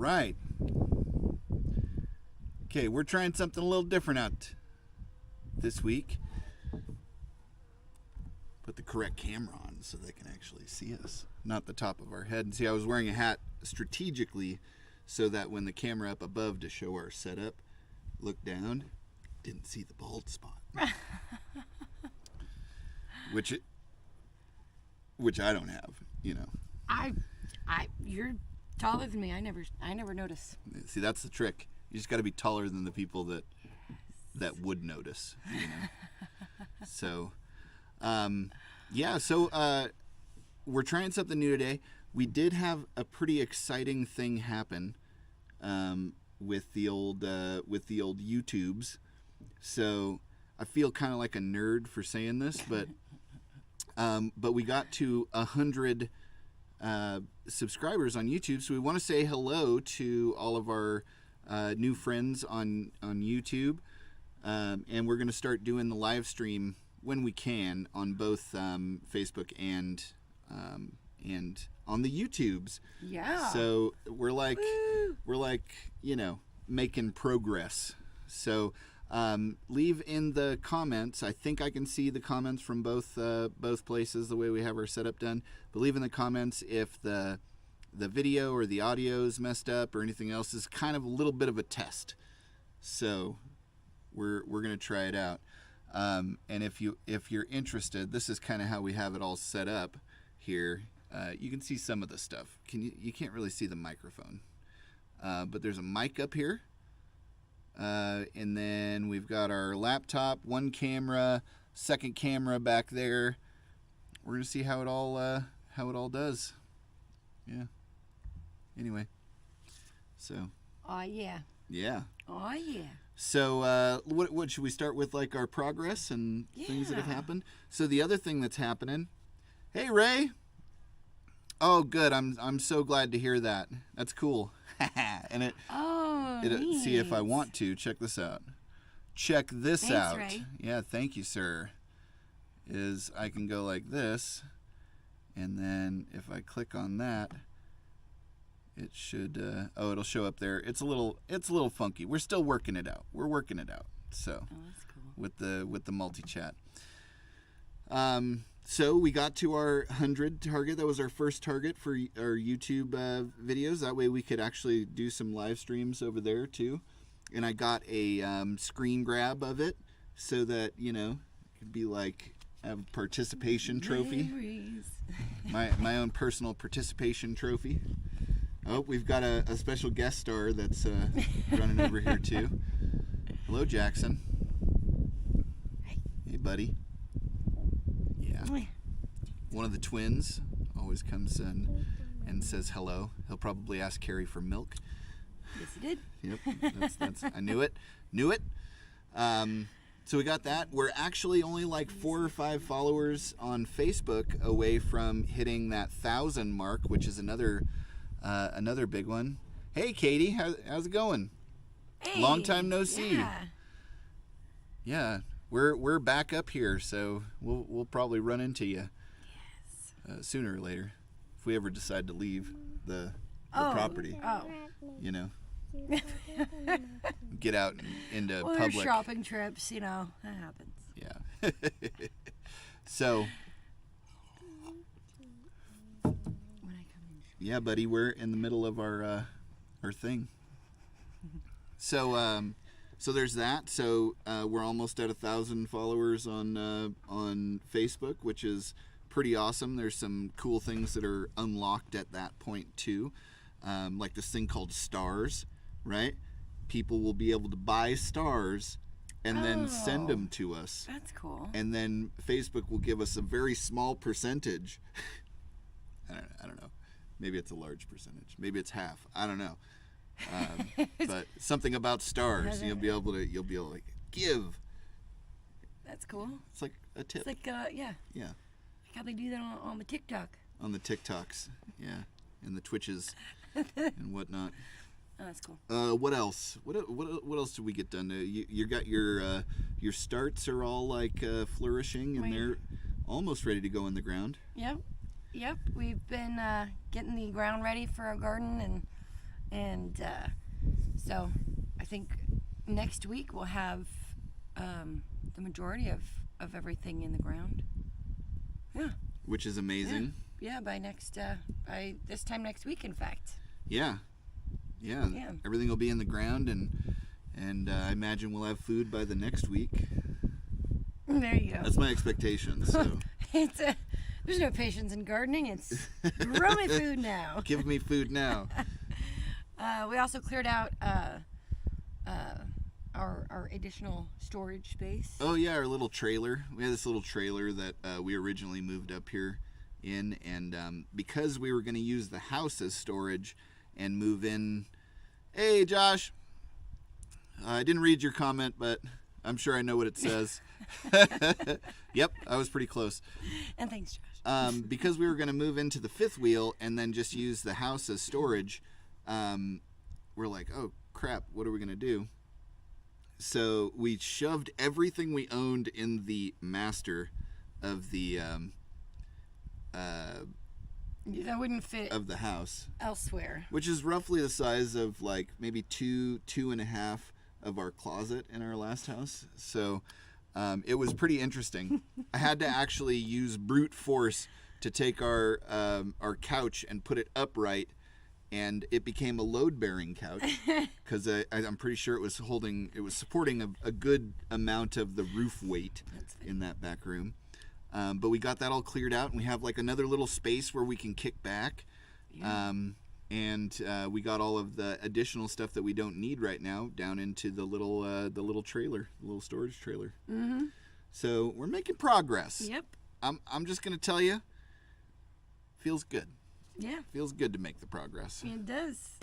right. Okay, we're trying something a little different out this week. Put the correct camera on so they can actually see us, not the top of our head. And see, I was wearing a hat strategically so that when the camera up above to show our setup, look down, didn't see the bald spot. which I don't have, you know. You're taller than me. I never notice. See, that's the trick. You just got to be taller than the people that would notice, you know. So, we're trying something new today. We did have a pretty exciting thing happen with the old YouTubes. So I feel kind of like a nerd for saying this, but we got to 100 subscribers on YouTube. So we want to say hello to all of our new friends on YouTube, and we're going to start doing the live stream when we can on both Facebook and on the YouTubes. Yeah. So we're like, you know, making progress. So leave in the comments. I think I can see the comments from both places the way we have our setup done. But leave in the comments if the video or the audio is messed up or anything else. Is kind of a little bit of a test. So we're gonna try it out. And if you're interested, this is kind of how we have it all set up here. You can see some of the stuff. You can't really see the microphone, but there's a mic up here, and then we've got our laptop, one camera, second camera back there. We're gonna see how it all does. Yeah. Anyway, so. Oh yeah. Yeah. Oh yeah. So what should we start with, like our progress and things that have happened? So the other thing that's happening. Hey Ray. Oh good. I'm so glad to hear that. That's cool. And it see if I want to check this out. Check this Thanks, out. Ray. Yeah, thank you, sir. Is I can go like this, and then if I click on that, it should it'll show up there. It's a little funky. We're still working it out. We're working it out. So that's cool. with the multi-chat. So we got to our 100 target. That was our first target for our YouTube videos. That way we could actually do some live streams over there too. And I got a screen grab of it so that, you know, it could be like a participation trophy. My own personal participation trophy. Oh, we've got a special guest star that's running over here too. Hello, Jackson. Hey, buddy. Yeah. One of the twins always comes in and says hello. He'll probably ask Cari for milk. Yes, he did. Yep. That's I knew it. So we got that. We're actually only like 4 or 5 followers on Facebook away from hitting that 1,000 mark, which is another big one. Hey, Katie, how's it going? Hey, long time no see. Yeah. We're back up here, so we'll probably run into you. Yes. Sooner or later, if we ever decide to leave the property. Oh. You know, get out and into Well, public. there's shopping trips, you know, that happens. Yeah. So. Yeah, buddy, we're in the middle of our thing. So there's that. So we're almost at 1,000 followers on Facebook, which is pretty awesome. There's some cool things that are unlocked at that point too, like this thing called stars, right? People will be able to buy stars and then send them to us. That's cool. And then Facebook will give us a very small percentage. I don't know. Maybe it's a large percentage. Maybe it's half. I don't know. But something about stars. You'll be able to give. That's cool. It's like a tip. It's like yeah. Yeah. Like how they do that on the TikTok. On the TikToks, yeah, and the Twitches and whatnot. Oh, that's cool. What else? What else did we get done? You got your starts are all like flourishing, and they're almost ready to go in the ground. Yep. We've been getting the ground ready for our garden And so I think next week we'll have the majority of everything in the ground. Yeah. Which is amazing. Yeah, by this time next week, in fact. Yeah. Everything will be in the ground, and I imagine we'll have food by the next week. There you go. That's my expectation. So there's no patience in gardening. It's grow me food now. Give me food now. We also cleared out our additional storage space. Oh yeah, our little trailer. We had this little trailer that we originally moved up here in, and because we were going to use the house as storage and move in. Hey Josh, I didn't read your comment, but I'm sure I know what it says. Yep, I was pretty close. And thanks, Josh. Because we were going to move into the fifth wheel and then just use the house as storage, we're like, oh crap, what are we going to do? So we shoved everything we owned in the master of the that wouldn't fit of the house elsewhere, which is roughly the size of like maybe two and a half of our closet in our last house. So it was pretty interesting. I had to actually use brute force to take our couch and put it upright, and it became a load-bearing couch because I'm pretty sure it was supporting a good amount of the roof weight in that back room. But we got that all cleared out, and we have like another little space where we can kick back. Yeah. And we got all of the additional stuff that we don't need right now down into the little trailer, the little storage trailer. Mm-hmm. So we're making progress. Yep. I'm just gonna tell you, feels good. Yeah. Feels good to make the progress. It does.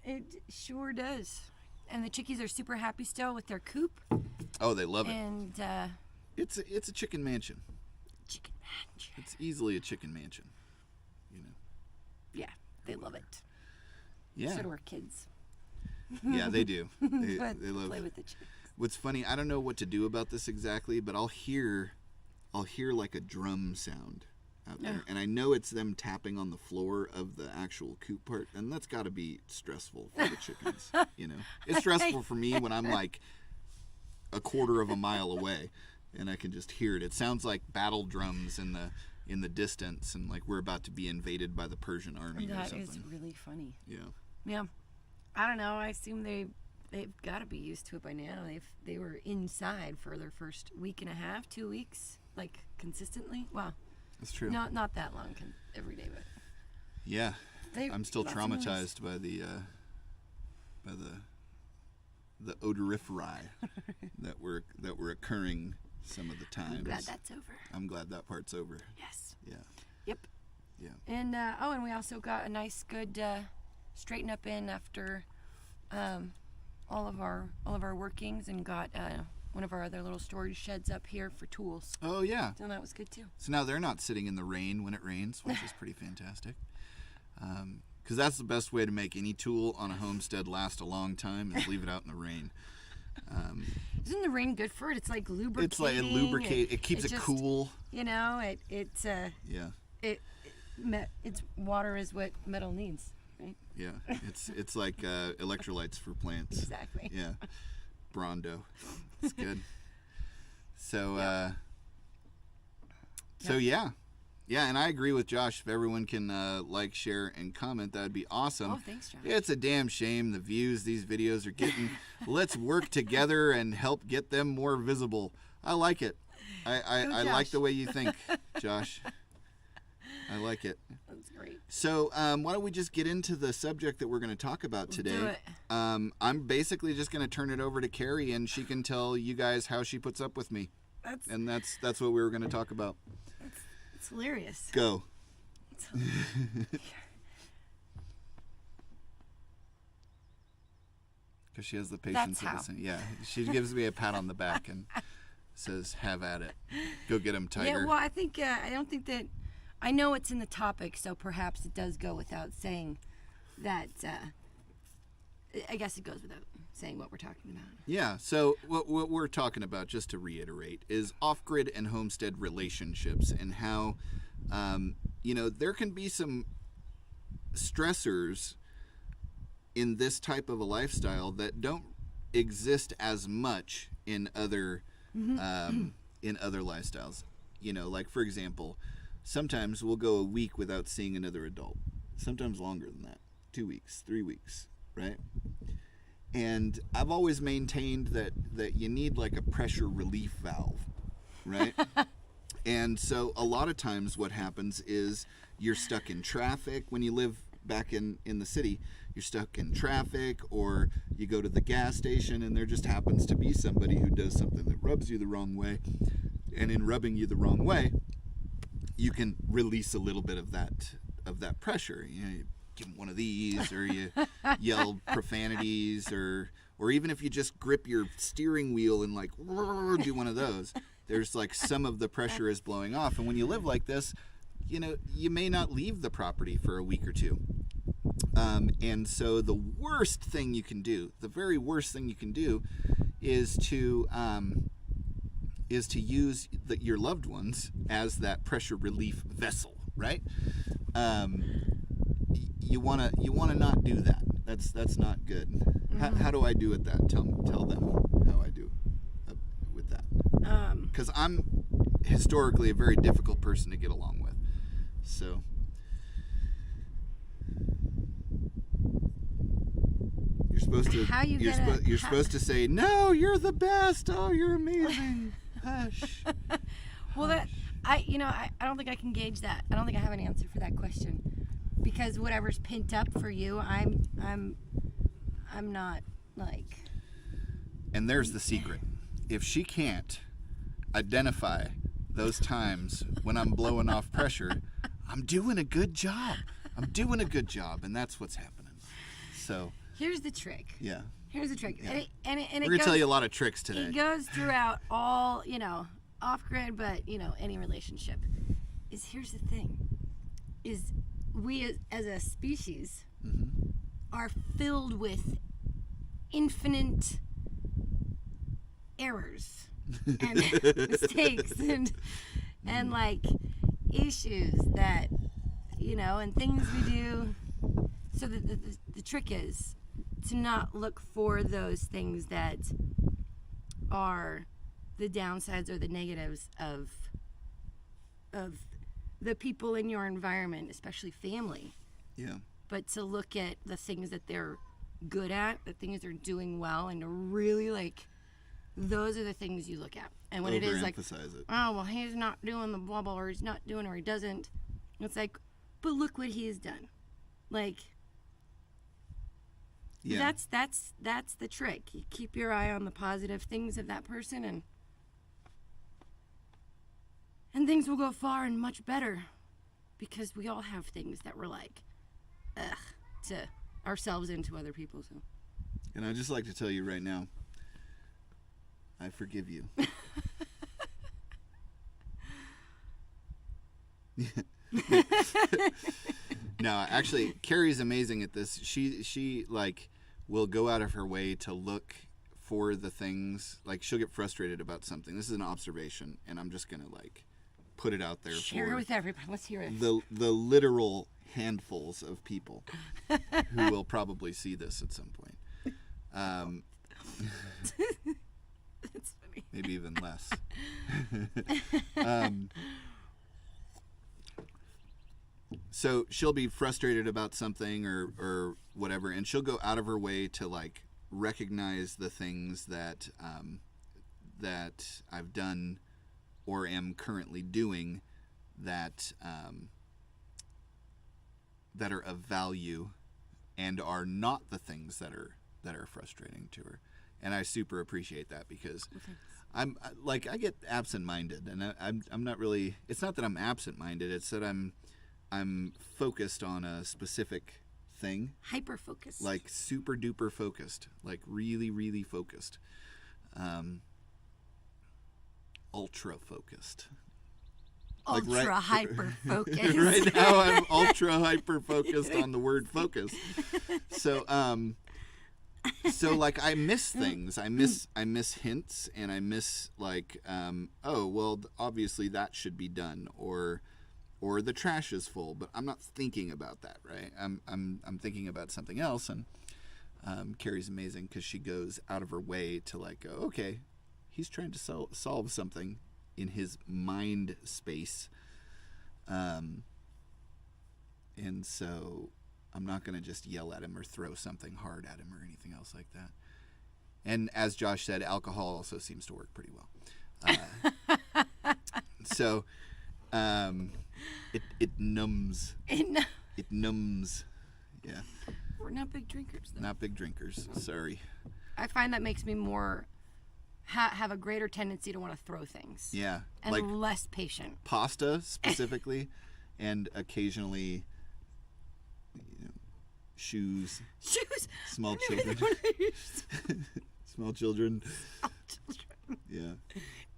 It sure does. And the chickies are super happy still with their coop. Oh, they love it. And it's a chicken mansion. Chicken mansion. It's easily a chicken mansion. You know. Yeah, they love it. Yeah. So do our kids. Yeah, they do. They love play with the chickens. What's funny, I don't know what to do about this exactly, but I'll hear like a drum sound out there, and I know it's them tapping on the floor of the actual coop part, and that's got to be stressful for the chickens. You know, it's stressful for me when I'm like a quarter of a mile away, and I can just hear it. It sounds like battle drums in the distance, and like we're about to be invaded by the Persian army or something. That is really funny. Yeah. Yeah. I don't know. I assume they've got to be used to it by now. They were inside for their first week and a half, 2 weeks, like consistently. Wow. That's true. Not that long, every day, but yeah, I'm still lots of noise. traumatized by the odoriferi that were occurring some of the times. I'm glad that's over. I'm glad that part's over. Yes. Yeah. Yep. Yeah. And and we also got a nice, good straighten up in after all of our workings, and got one of our other little storage sheds up here for tools. Oh yeah. So that was good too. So now they're not sitting in the rain when it rains, which is pretty fantastic. Because that's the best way to make any tool on a homestead last a long time, is leave it out in the rain. Isn't the rain good for it? It's like lubricating. It's like it keeps it cool. You know, it's water is what metal needs, right? Yeah, it's like electrolytes for plants. Exactly. Yeah, Brondo. It's good. So yeah, and I agree with Josh. If everyone can like, share, and comment, that'd be awesome. Oh, thanks, Josh. It's a damn shame the views these videos are getting. Let's work together and help get them more visible. I like it. I like the way you think, Josh. I like it. That's great. So why don't we just get into the subject that we're going to talk about today? Do it. I'm basically just going to turn it over to Cari, and she can tell you guys how she puts up with me. That's what we were going to talk about. It's hilarious. Go. Because she has the patience of listen. Yeah, she gives me a pat on the back and says, "Have at it. Go get him, Tiger." Yeah, well, I think I don't think that. I know it's in the topic, so perhaps it does go without saying that. I guess it goes without saying what we're talking about. Yeah. So what we're talking about, just to reiterate, is off-grid and homestead relationships, and how there can be some stressors in this type of a lifestyle that don't exist as much in other lifestyles. Like for example, sometimes we'll go a week without seeing another adult. Sometimes longer than that, 2 weeks, 3 weeks, right? And I've always maintained that you need like a pressure relief valve, right? And so a lot of times what happens is you're stuck in traffic when you live back in the city. You're stuck in traffic, or you go to the gas station and there just happens to be somebody who does something that rubs you the wrong way. And in rubbing you the wrong way, you can release a little bit of that pressure. You give them one of these, or you yell profanities, or even if you just grip your steering wheel and like do one of those, there's like some of the pressure is blowing off. And when you live like this, you may not leave the property for a week or two. And so the worst thing you can do, the very worst thing you can do, is to use your loved ones as that pressure relief vessel, right? You wanna not do that. That's not good. Mm-hmm. How do I do with that? Tell them how I do with that. Because I'm historically a very difficult person to get along with. So you're supposed to. You're supposed to say, "No, you're the best. Oh, you're amazing." Hush. Well, I don't think I can gauge that. I don't think I have an answer for that question, because whatever's pent up for you, I'm not like. And there's the secret. If she can't identify those times when I'm blowing off pressure, I'm doing a good job. And that's what's happening. So here's the trick. Yeah. Here's the trick. Yeah. And we're going to tell you a lot of tricks today. It goes throughout all, off-grid, but, any relationship. Here's the thing. Is we as a species are filled with infinite errors and mistakes and like issues that, and things we do. So the trick is to not look for those things that are the downsides or the negatives of the people in your environment, especially family. Yeah. But to look at the things that they're good at, the things they're doing well, and to really those are the things you look at. And when it is like, oh, well, he's not doing the blah blah, or he's not doing, or he doesn't, it's like, but look what he has done. Yeah. That's the trick. You keep your eye on the positive things of that person, and things will go far and much better, because we all have things that we're like, to ourselves and to other people. So. And I'd just like to tell you right now, I forgive you. No, actually, Cari's amazing at this. She will go out of her way to look for the things. She'll get frustrated about something. This is an observation, and I'm just gonna put it out there. Share it with everybody. Let's hear it. The literal handfuls of people who will probably see this at some point. That's funny. Maybe even less. So she'll be frustrated about something or whatever, and she'll go out of her way to recognize the things that that I've done or am currently doing that that are of value and are not the things that are frustrating to her. And I super appreciate that, because I get absent-minded, and I'm not really. It's not that I'm absent-minded. It's that I'm focused on a specific thing. Hyper-focused. Super duper focused. Really, really focused. Ultra focused. Ultra hyper focused. Right now I'm ultra hyper focused on the word focus. So I miss things. I miss hints, and I miss oh well, obviously that should be done, or the trash is full, but I'm not thinking about that, right? I'm thinking about something else, and Cari's amazing because she goes out of her way to like, go, okay, he's trying to solve something in his mind space. And so I'm not going to just yell at him or throw something hard at him or anything else like that. And as Josh said, alcohol also seems to work pretty well. So it numbs. It numbs. Yeah. We're not big drinkers, though. Not big drinkers. Sorry. I find that makes me more have a greater tendency to want to throw things. Yeah. And like less patient. pasta specifically, and occasionally, shoes. Shoes. Small children. Small children. Yeah.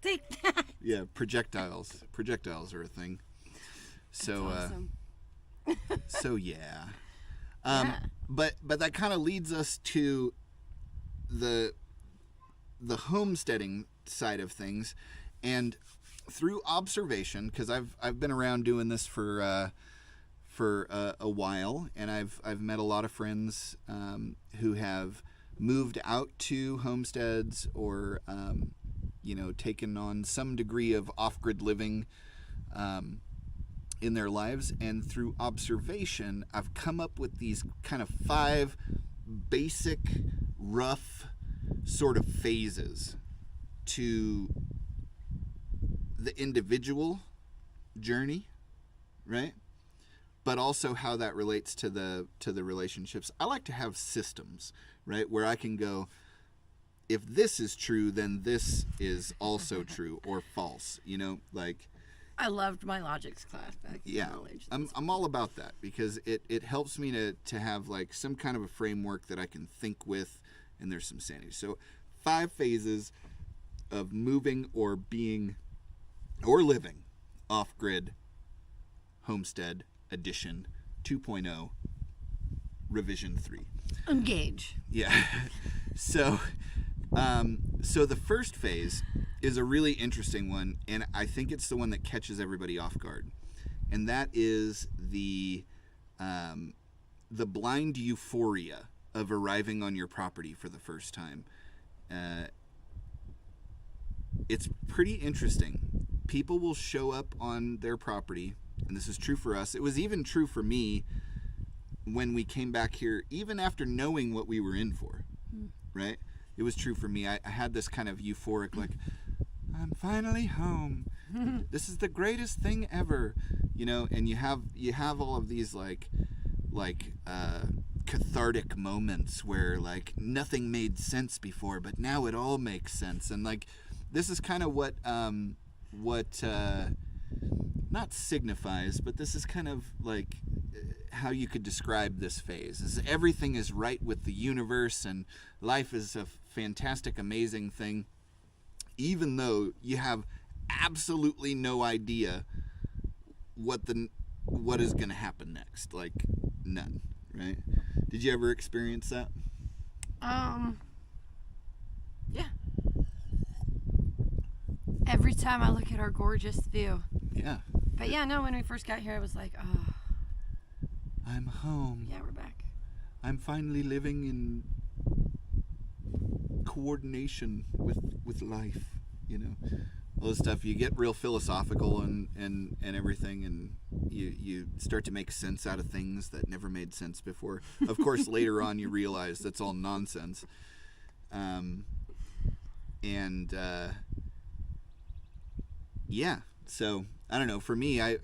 Take that. Yeah. Projectiles. Projectiles are a thing. So. Awesome. So yeah. Yeah. But that kind of leads us to the homesteading side of things, and through observation, because I've been around doing this for a while, and I've met a lot of friends who have moved out to homesteads or taken on some degree of off-grid living in their lives. And through observation, I've come up with these kind of 5 basic, rough sort of phases to the individual journey, right? But also how that relates to the relationships. I like to have systems, right, where I can go, if this is true, then this is also true or false, like. I loved my logics class back in college. I'm all about that because it helps me to have like some kind of a framework that I can think with, and there's some sanity. So 5 phases of moving or being or living off-grid homestead edition 2.0 revision 3. Engage. Yeah. So the first phase is a really interesting one, and I think it's the one that catches everybody off guard, and that is the blind euphoria of arriving on your property for the first time. It's pretty interesting. People will show up on their property, and this is true for us. It was even true for me when we came back here, even after knowing what we were in for, right? It was true for me. I had this kind of euphoric, like, I'm finally home. This is the greatest thing ever, and you have all of these like cathartic moments where like nothing made sense before, but now it all makes sense. And like this is kind of what not signifies, but this is kind of like how you could describe this phase. Is everything is right with the universe and life is a fantastic, amazing thing, even though you have absolutely no idea what is going to happen next. Like none, right? Did you ever experience that? Yeah. Every time I look at our gorgeous view. Yeah. But yeah, no, when we first got here, I was like, oh. I'm home. Yeah, we're back. I'm finally living in coordination with life, all this stuff. You get real philosophical and everything, and you start to make sense out of things that never made sense before. Of course, later on you realize that's all nonsense. Yeah, so I don't know, for me, I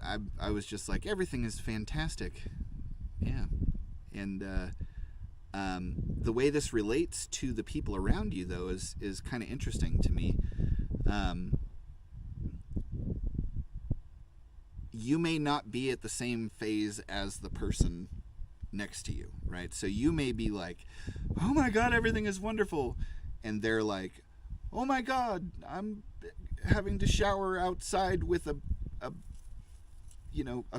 was just like, everything is fantastic. Yeah. And the way this relates to the people around you, though, is kind of interesting to me. You may not be at the same phase as the person next to you, right? So you may be like, oh my God, everything is wonderful. And they're like, oh my God, I'm having to shower outside with a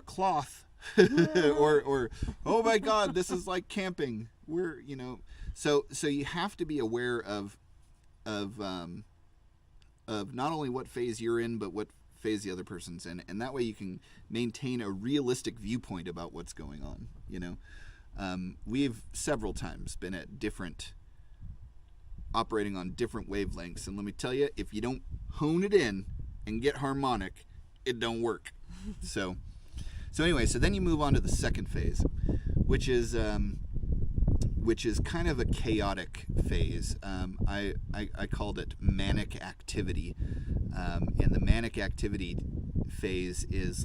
cloth. or oh my God, this is like camping. We're so you have to be aware of not only what phase you're in, but what phase the other person's in, and that way you can maintain a realistic viewpoint about what's going on. We've several times been at operating on different wavelengths, and let me tell you, if you don't hone it in and get harmonic, it don't work. So anyway, so then you move on to the second phase, which is kind of a chaotic phase. I called it manic activity, and the manic activity phase is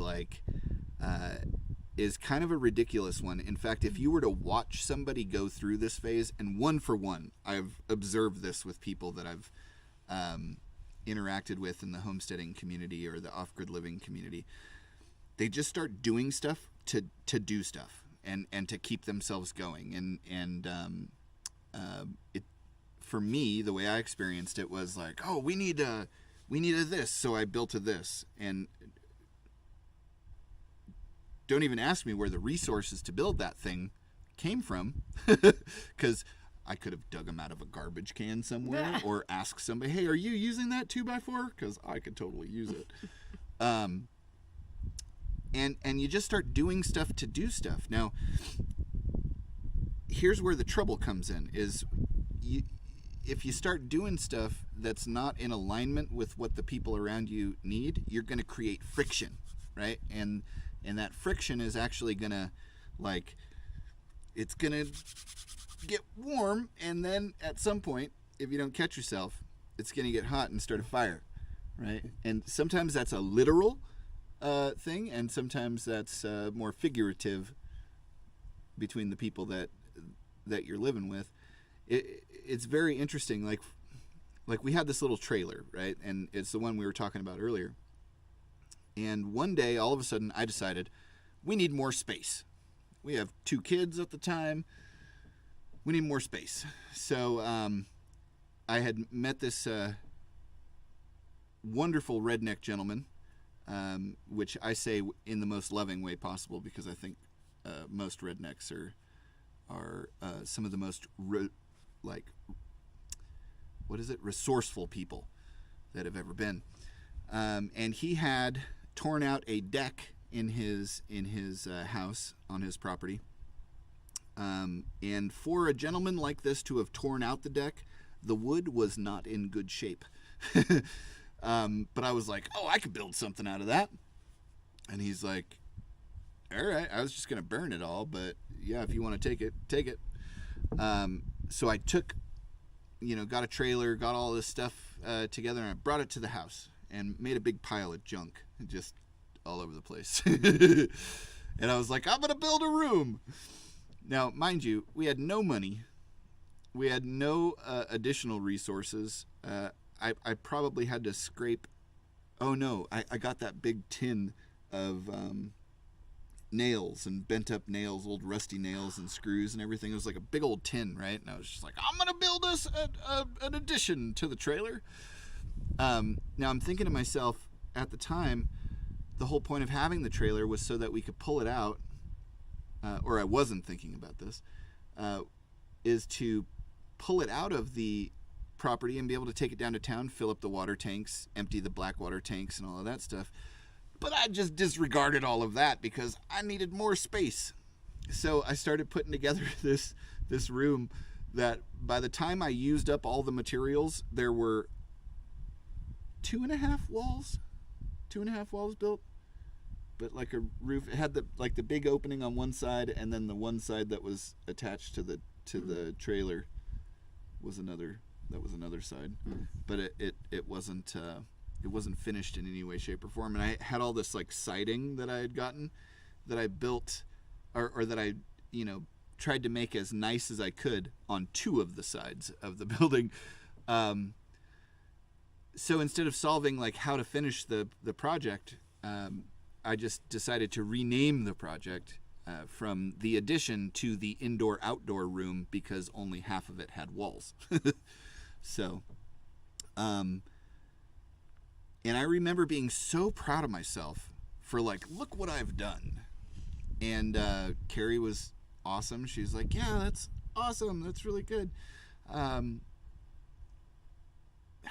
is kind of a ridiculous one. In fact, if you were to watch somebody go through this phase, and one for one, I've observed this with people that I've interacted with in the homesteading community or the off-grid living community, they just start doing stuff to do stuff and to keep themselves going. And it, for me, the way I experienced it was like, oh, we need a this, so I built a this. And don't even ask me where the resources to build that thing came from, because I could have dug them out of a garbage can somewhere or asked somebody, hey, are you using that 2x4? Because I could totally use it. And you just start doing stuff to do stuff. Now, here's where the trouble comes in, is if you start doing stuff that's not in alignment with what the people around you need, you're going to create friction, right? And that friction is actually going to, it's going to get warm, and then at some point, if you don't catch yourself, it's going to get hot and start a fire, right? And sometimes that's a literal thing, and sometimes that's more figurative between the people that you're living with. It's very interesting. Like we had this little trailer, right? And it's the one we were talking about earlier. And one day, all of a sudden, I decided we need more space. We have 2 kids at the time. We need more space. So I had met this wonderful redneck gentleman, which I say in the most loving way possible, because I think most rednecks are some of the most resourceful people that have ever been. And he had torn out a deck in his house on his property. And for a gentleman like this to have torn out the deck, the wood was not in good shape. But I was like, oh, I could build something out of that. And he's like, all right, I was just going to burn it all, but yeah, if you want to take it, take it. So I took, got a trailer, got all this stuff together, and I brought it to the house and made a big pile of junk just all over the place. And I was like, I'm going to build a room. Now, mind you, we had no money. We had no additional resources. I probably had to scrape. Oh no, I got that big tin of nails and bent up nails, old rusty nails and screws and everything. It was like a big old tin, right? And I was just like, I'm going to build us an addition to the trailer. Now I'm thinking to myself, at the time, the whole point of having the trailer was so that we could pull it out, or I wasn't thinking about this, is to pull it out of the property and be able to take it down to town, fill up the water tanks, empty the black water tanks and all of that stuff. But I just disregarded all of that because I needed more space. So I started putting together this room that by the time I used up all the materials, there were 2.5 walls built, but like a roof. It had the big opening on one side, and then the one side that was attached to the trailer was another side. But it wasn't finished in any way, shape, or form. And I had all this siding that I had gotten, that I built, or that I tried to make as nice as I could on 2 of the sides of the building. So instead of solving how to finish the project, I just decided to rename the project from the addition to the indoor-outdoor room, because only half of it had walls. So, and I remember being so proud of myself for look what I've done. And Cari was awesome. She's like, yeah, that's awesome. That's really good. How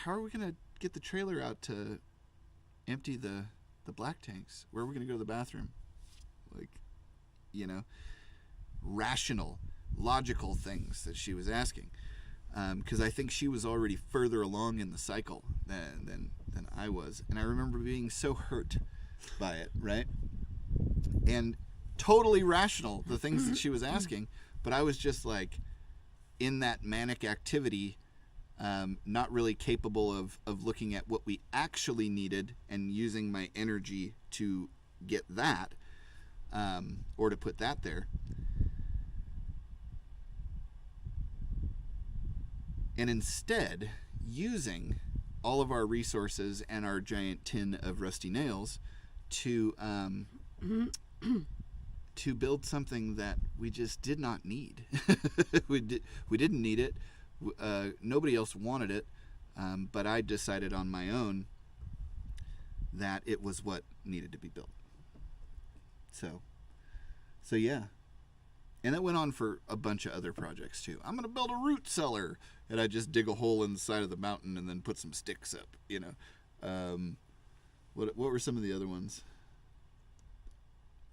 are we going to get the trailer out to empty the black tanks? Where are we going to go to the bathroom? rational, logical things that she was asking. Because I think she was already further along in the cycle than I was. And I remember being so hurt by it, right? And totally rational, the things that she was asking, but I was just like in that manic activity, not really capable of looking at what we actually needed and using my energy to get that, or to put that there. And instead, using all of our resources and our giant tin of rusty nails to build something that we just did not need. we didn't need it. Nobody else wanted it, but I decided on my own that it was what needed to be built. So yeah. And that went on for a bunch of other projects too. I'm going to build a root cellar. And I just dig a hole in the side of the mountain and then put some sticks up, you know. What were some of the other ones?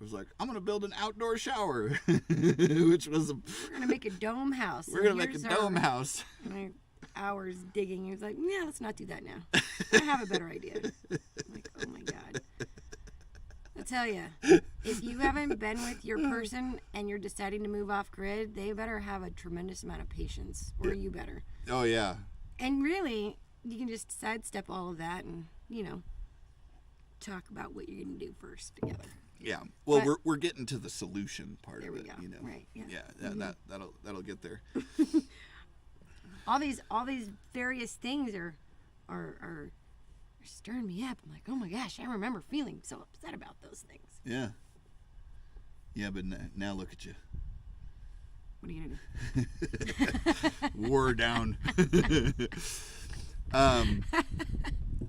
It was like, I'm going to build an outdoor shower, which was we're going to make a dome house. We're going to make a dome house. Hours digging. He was like, yeah, let's not do that now. I have a better idea. I'm like, oh my God. I'll tell you, if you haven't been with your person and you're deciding to move off grid, they better have a tremendous amount of patience, or you better. Oh, yeah. And really, you can just sidestep all of that and, you know, talk about what you're going to do first together. Yeah. Well, but we're getting to the solution part of it. There we go. You know? Right. Yeah. Yeah. That'll get there. all these various things are stirring me up. I'm like, oh my gosh, I remember feeling so upset about those things. Yeah. Yeah, but now look at you. What are you gonna do? Wore down.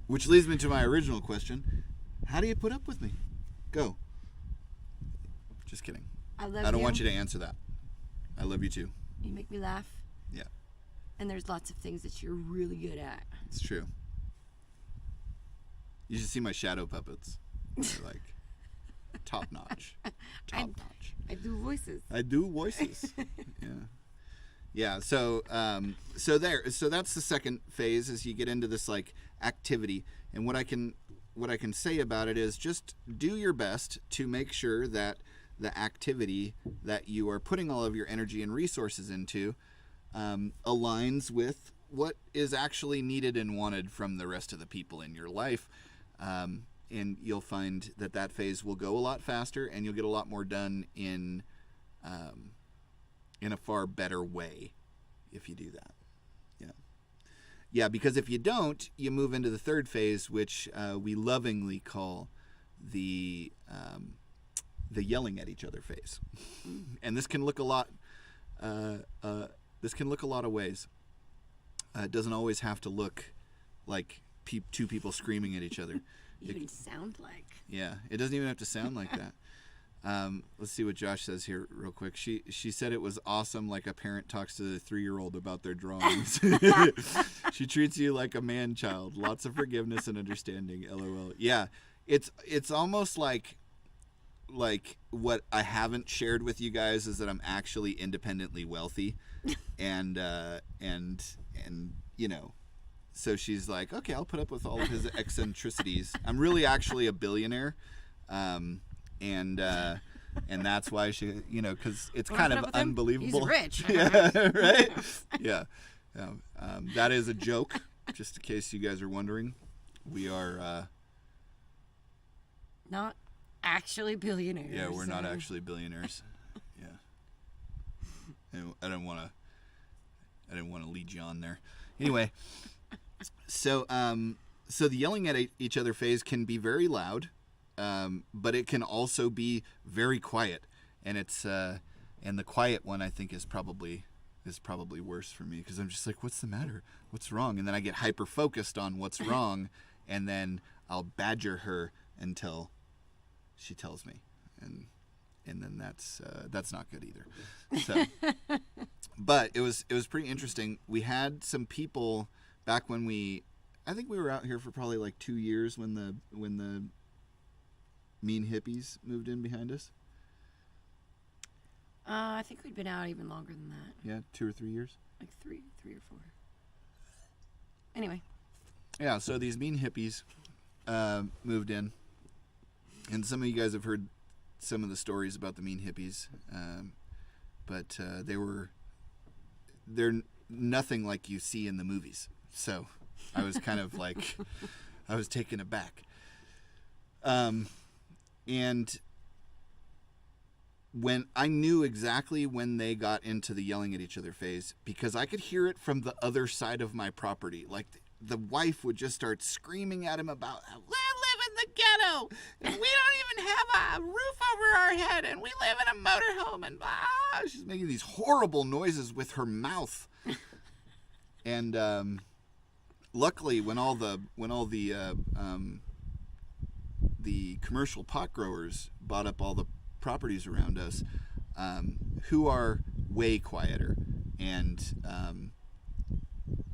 Which leads me to my original question: how do you put up with me? Go. Just kidding. I love you. I don't want you to answer that. I love you too. You make me laugh. Yeah. And there's lots of things that you're really good at. It's true. You should see my shadow puppets. They're like top notch. Top notch. I do voices. Yeah. Yeah. So that's the second phase, is you get into this like activity, and what I can say about it is just do your best to make sure that the activity that you are putting all of your energy and resources into aligns with what is actually needed and wanted from the rest of the people in your life. And you'll find that phase will go a lot faster, and you'll get a lot more done in a far better way if you do that. Yeah, because if you don't, you move into the third phase, which we lovingly call the yelling at each other phase. And this can look a lot. This can look a lot of ways. It doesn't always have to look like two people screaming at each other. It can sound like. Yeah, it doesn't even have to sound like that. Let's see what Josh says here real quick. She said it was awesome, like a parent talks to the 3-year-old about their drawings. She treats you like a man-child. Lots of forgiveness and understanding. LOL. Yeah, it's almost like what I haven't shared with you guys is that I'm actually independently wealthy, and you know. So she's like, okay, I'll put up with all of his eccentricities. I'm really actually a billionaire. And that's why she, you know, because it's kind of unbelievable. He's rich. Yeah, right? Yeah. That is a joke, just in case you guys are wondering. We are... not actually billionaires. Yeah, we're not actually billionaires. Yeah. I didn't want to lead you on there. Anyway... So the yelling at each other phase can be very loud, but it can also be very quiet, and and the quiet one I think is probably worse for me, because I'm just like, what's the matter? What's wrong? And then I get hyper focused on what's wrong, and then I'll badger her until she tells me, and then that's not good either. So, but it was pretty interesting. We had some people. Back when I think we were out here for probably like 2 years when the mean hippies moved in behind us. I think we'd been out even longer than that. Yeah, 2 or 3 years. Like three or four. Anyway. Yeah, so these mean hippies moved in. And some of you guys have heard some of the stories about the mean hippies. But they're nothing like you see in the movies. So I was kind of like, I was taken aback. And when I knew exactly when they got into the yelling at each other phase, because I could hear it from the other side of my property. Like the wife would just start screaming at him about, we live in the ghetto, and we don't even have a roof over our head, and we live in a motorhome, and blah. She's making these horrible noises with her mouth. And luckily, when all the commercial pot growers bought up all the properties around us, who are way quieter and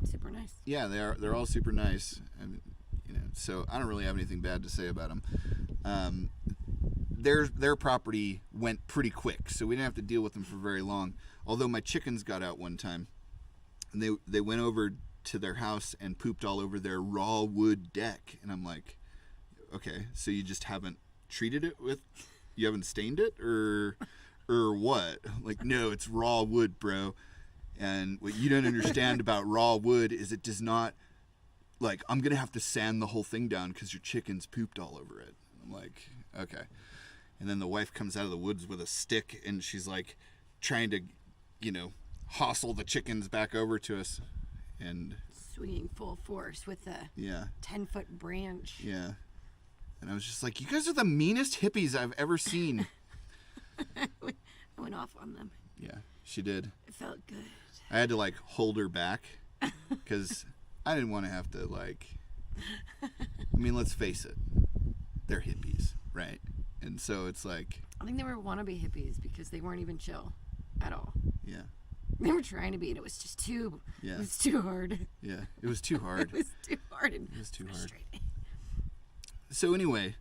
super nice. Yeah, they're all super nice. And, so I don't really have anything bad to say about them. Their property went pretty quick, so we didn't have to deal with them for very long. Although my chickens got out one time, and they went over to their house and pooped all over their raw wood deck, and I'm like, okay, so you just haven't treated it with, you haven't stained it, or what? Like, no, it's raw wood, bro. And what you don't understand about raw wood is it does not, like, I'm going to have to sand the whole thing down because your chickens pooped all over it. I'm like, okay. And then the wife comes out of the woods with a stick, and she's like trying to, hustle the chickens back over to us. And swinging full force with a 10-foot branch. Yeah. And I was just like, you guys are the meanest hippies I've ever seen. I went off on them. Yeah, she did. It felt good. I had to, like, hold her back because I didn't want to have to, like, I mean, let's face it. They're hippies, right? And so it's like, I think they were wannabe hippies because they weren't even chill at all. Yeah. They were trying to be, and it was just too. Yeah. It was too hard. Yeah, it was too hard. It was too hard. And it was too hard. frustrating. So anyway,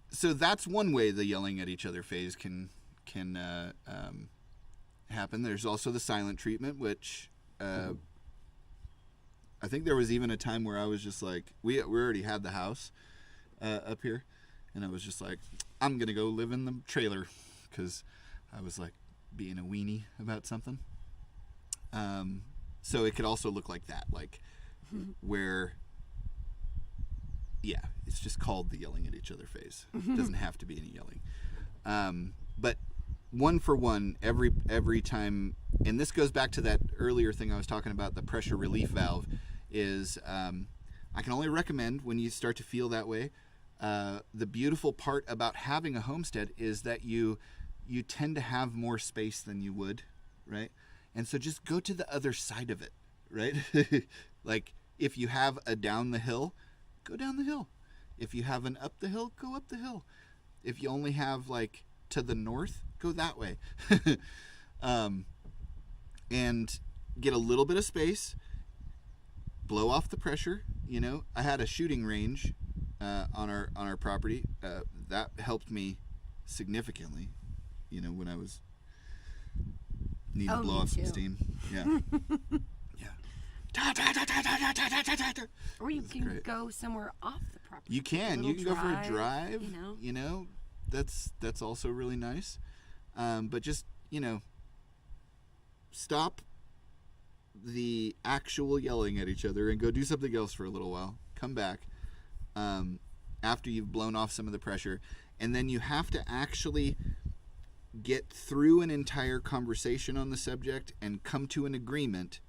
so that's one way the yelling at each other phase can happen. There's also the silent treatment, which I think there was even a time where I was just like, we already had the house up here, and I was just like, I'm gonna go live in the trailer because I was like being a weenie about something. So it could also look like that, like where, yeah, it's just called the yelling at each other phase. It doesn't have to be any yelling. But one for one, every time, and this goes back to that earlier thing I was talking about, the pressure relief valve, is I can only recommend when you start to feel that way. The beautiful part about having a homestead is that you tend to have more space than you would, right? And so just go to the other side of it, right? Like if you have a down the hill, go down the hill. If you have an up the hill, go up the hill. If you only have like to the north, go that way. And get a little bit of space, blow off the pressure. I had a shooting range on our property. That helped me significantly, when I was needing to blow off some steam. Yeah. Or you can go somewhere off the property. You can. You can go for a drive. You That's also really nice. But just, stop the actual yelling at each other and go do something else for a little while. Come back after you've blown off some of the pressure. And then you have to actually get through an entire conversation on the subject and come to an agreement.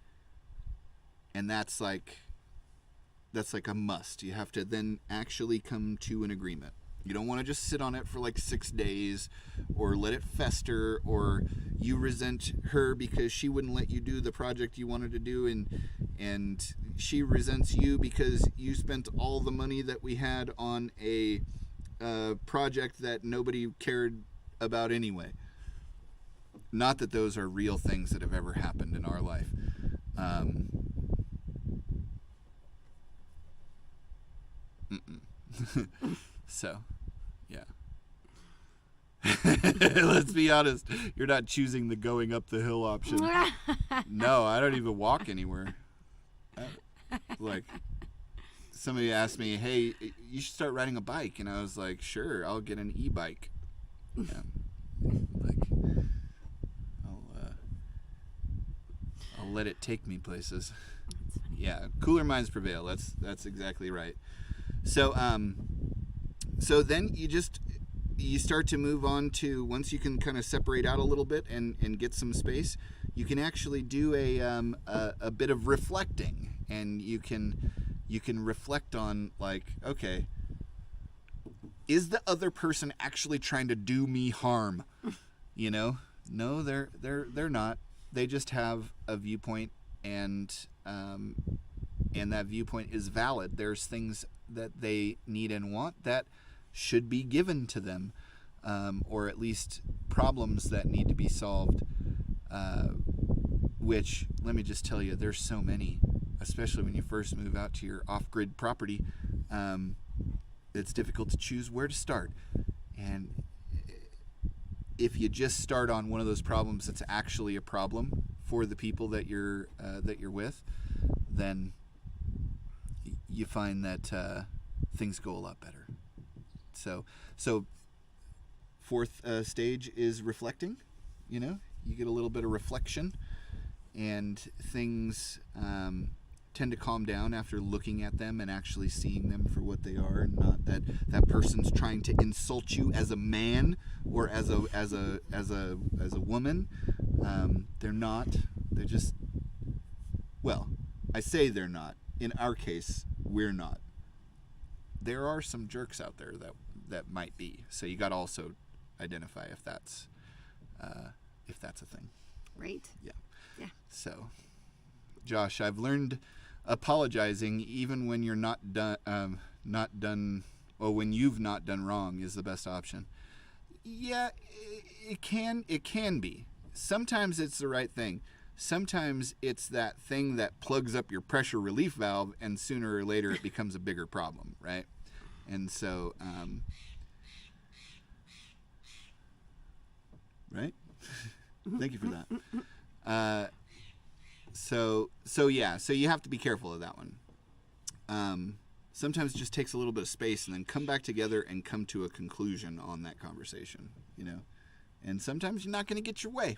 And that's like a must. You have to then actually come to an agreement. You don't want to just sit on it for like 6 days or let it fester, or you resent her because she wouldn't let you do the project you wanted to do, and she resents you because you spent all the money that we had on a project that nobody cared about anyway. Not that those are real things that have ever happened in our life. So, yeah. Let's be honest. You're not choosing the going up the hill option. No, I don't even walk anywhere. Like, somebody asked me, hey, you should start riding a bike. And I was like, sure, I'll get an e-bike. Yeah. Like, I'll let it take me places. Yeah, cooler minds prevail. That's exactly right. So then you start to move on to, once you can kind of separate out a little bit and get some space, you can actually do a bit of reflecting, and you can reflect on, like, okay, is the other person actually trying to do me harm? You know, no, they're not. They just have a viewpoint, and that viewpoint is valid. There's things that they need and want that should be given to them, or at least problems that need to be solved, which, let me just tell you, there's so many, especially when you first move out to your off-grid property. It's difficult to choose where to start, and if you just start on one of those problems that's actually a problem for the people that you're with, then you find that things go a lot better. So fourth stage is reflecting. You know, you get a little bit of reflection, and things tend to calm down after looking at them and actually seeing them for what they are, and not that person's trying to insult you as a man or as a woman. They're not. They're just, well, I say they're not. In our case, we're not. There are some jerks out there that might be. So you got to also identify if that's a thing. Right. Yeah. Yeah. So, Josh, I've learned apologizing even when you're not done, or when you've not done wrong, is the best option. Yeah, it can be. Sometimes it's the right thing. Sometimes it's that thing that plugs up your pressure relief valve, and sooner or later it becomes a bigger problem, right? And so, right? Thank you for that. So you have to be careful of that one. Sometimes it just takes a little bit of space, and then come back together and come to a conclusion on that conversation, you know? And sometimes you're not going to get your way.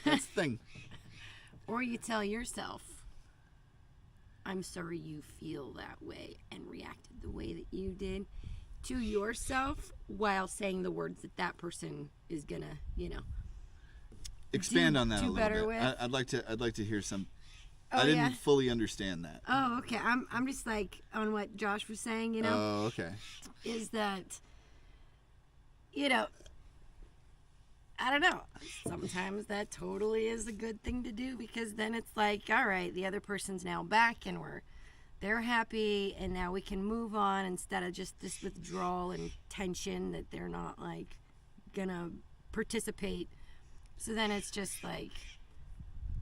That's the thing. Or you tell yourself, I'm sorry you feel that way and reacted the way that you did, to yourself, while saying the words that person is going to, you know, expand on that a little better bit. With. I'd like to hear some. Oh, I didn't fully understand that. Oh, okay. I'm just like on what Josh was saying, you know. Oh, okay. Is that, you know, I don't know. Sometimes that totally is a good thing to do, because then it's like, all right, the other person's now back and they're happy, and now we can move on, instead of just this withdrawal and tension that they're not like gonna participate. So then it's just like,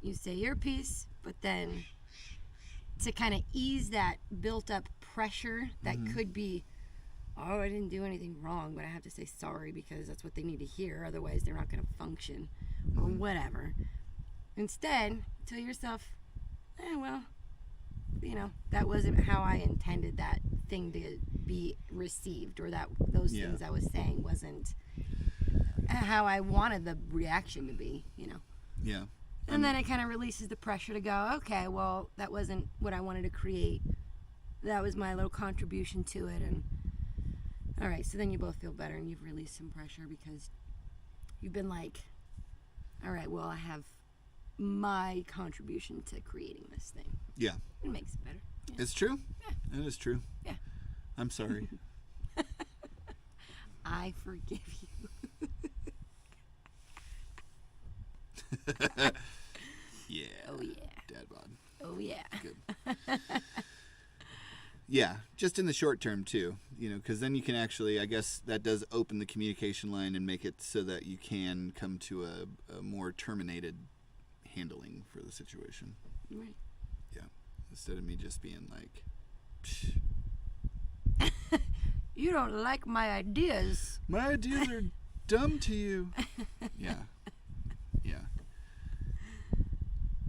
you say your piece, but then to kind of ease that built up pressure that could be, oh, I didn't do anything wrong, but I have to say sorry because that's what they need to hear. Otherwise, they're not going to function or whatever. Instead, tell yourself, well, you know, that wasn't how I intended that thing to be received, or that those things I was saying wasn't how I wanted the reaction to be, you know. Yeah. And then it kind of releases the pressure to go, okay, well, that wasn't what I wanted to create. That was my little contribution to it. And all right, so then you both feel better, and you've released some pressure, because you've been like, all right, well, I have my contribution to creating this thing. Yeah. It makes it better. Yeah. It's true? Yeah. It is true. Yeah. I'm sorry. I forgive you. Yeah. Oh, yeah. Dad bod. Oh, yeah. Good. Yeah, just in the short term, too. You know, because then you can actually, I guess that does open the communication line and make it so that you can come to a more terminated handling for the situation. Right. Yeah. Instead of me just being like, you don't like my ideas. My ideas are dumb to you. Yeah.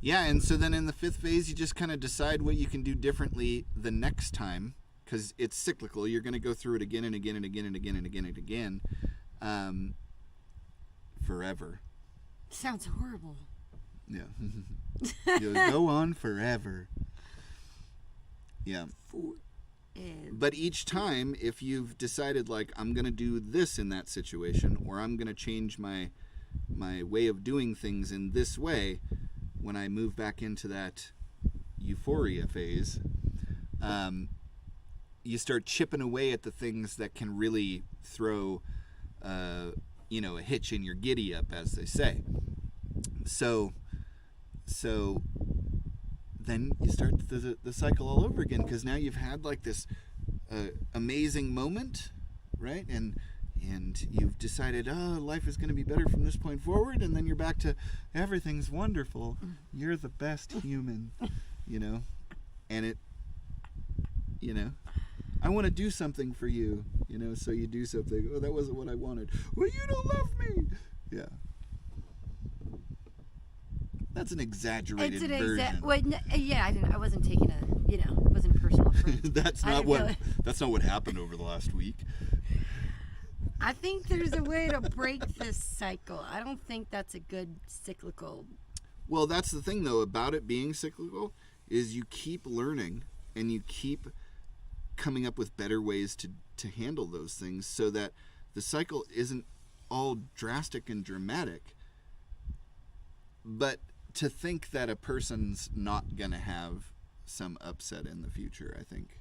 Yeah, and so then in the fifth phase, you just kind of decide what you can do differently the next time, because it's cyclical. You're going to go through it again and again and again and again and again and again, forever. Sounds horrible. Yeah. You'll go on forever. Yeah. But each time, if you've decided, like, I'm going to do this in that situation, or I'm going to change my way of doing things in this way, when I move back into that euphoria phase, you start chipping away at the things that can really throw, a hitch in your giddy up, as they say. So then you start the cycle all over again, because now you've had like this amazing moment, right? And you've decided, life is going to be better from this point forward, and then you're back to everything's wonderful. You're the best human, and it, I want to do something for you, so you do something. Oh, that wasn't what I wanted. Well, you don't love me. Yeah. That's an exaggerated version. I wasn't taking it wasn't personal. That's not what happened over the last week. I think there's a way to break this cycle. I don't think that's a good cyclical. Well, that's the thing, though, about it being cyclical, is you keep learning and you keep coming up with better ways to handle those things, so that the cycle isn't all drastic and dramatic. But to think that a person's not going to have some upset in the future, I think,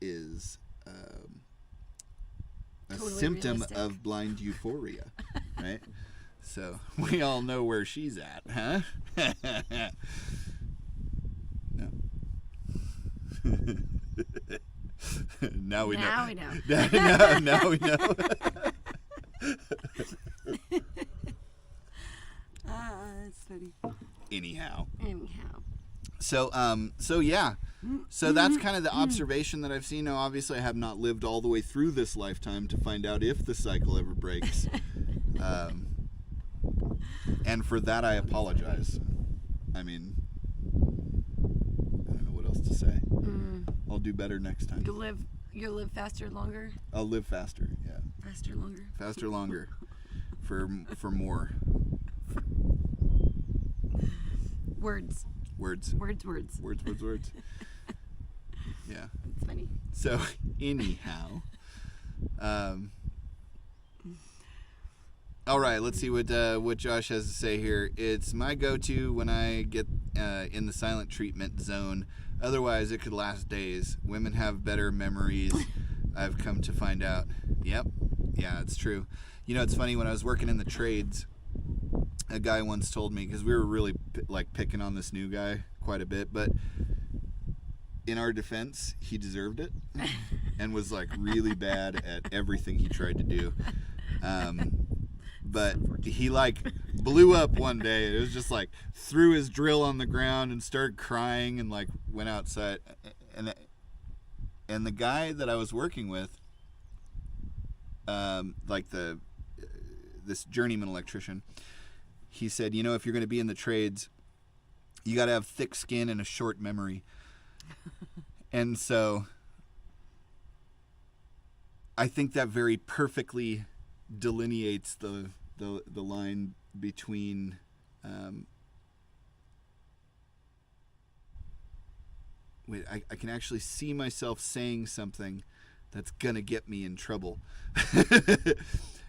is a totally symptom realistic. of blind euphoria, right? So we all know where she's at, huh? No. Now we know. Now we know. That's funny. Anyhow. So, yeah. So that's kind of the observation that I've seen. Now, obviously, I have not lived all the way through this lifetime to find out if the cycle ever breaks. And for that, I apologize. I mean, I don't know what else to say. I'll do better next time. You'll live faster, longer? I'll live faster, yeah. Faster, longer? Faster, longer. For more. Words. Yeah. It's funny. So, anyhow. All right, let's see what Josh has to say here. It's my go-to when I get in the silent treatment zone. Otherwise, it could last days. Women have better memories, I've come to find out. Yep. Yeah, it's true. It's funny, when I was working in the trades, a guy once told me, because we were really picking on this new guy quite a bit, but in our defense, he deserved it and was really bad at everything he tried to do. But he blew up one day. It was just threw his drill on the ground and started crying and went outside. And the guy that I was working with, this journeyman electrician, he said, if you're going to be in the trades, you got to have thick skin and a short memory. And so I think that very perfectly delineates the line between I can actually see myself saying something that's gonna get me in trouble.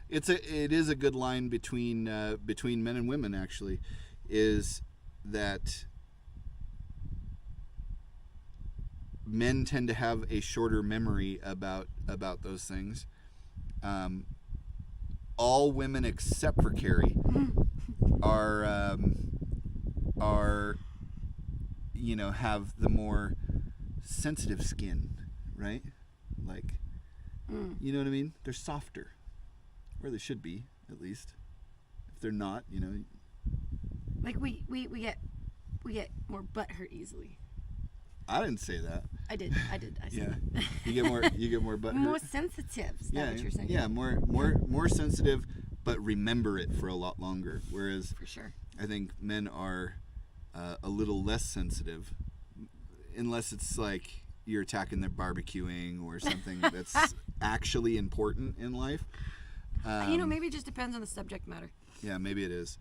It is a good line between men and women, actually, is that men tend to have a shorter memory about those things. All women except for Cari are have the more sensitive skin, right? You know what I mean? They're softer, or they should be, at least. If they're not, we get more butt hurt easily. I didn't say that. I did. I said Yeah. You get more butthurt. more sensitive. Is that what you're saying? Yeah, more sensitive, but remember it for a lot longer. Whereas For sure. I think men are a little less sensitive, unless it's like you're attacking their barbecuing or something that's actually important in life. Maybe it just depends on the subject matter. Yeah, maybe it is.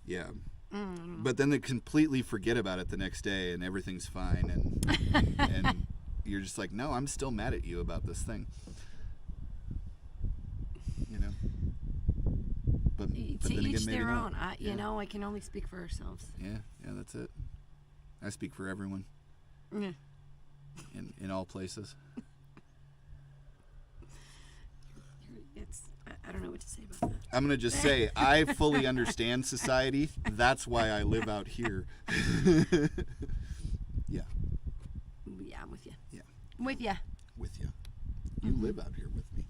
Yeah. But then they completely forget about it the next day and everything's fine and you're just like, no, I'm still mad at you about this thing. You know? But To then again, each maybe their not. own. I can only speak for ourselves. Yeah, that's it. I speak for everyone. Yeah. In all places. I don't know what to say about that. I'm going to just say, I fully understand society. That's why I live out here. Yeah. Yeah, I'm with you. Yeah. I'm with you. With you. You live out here with me.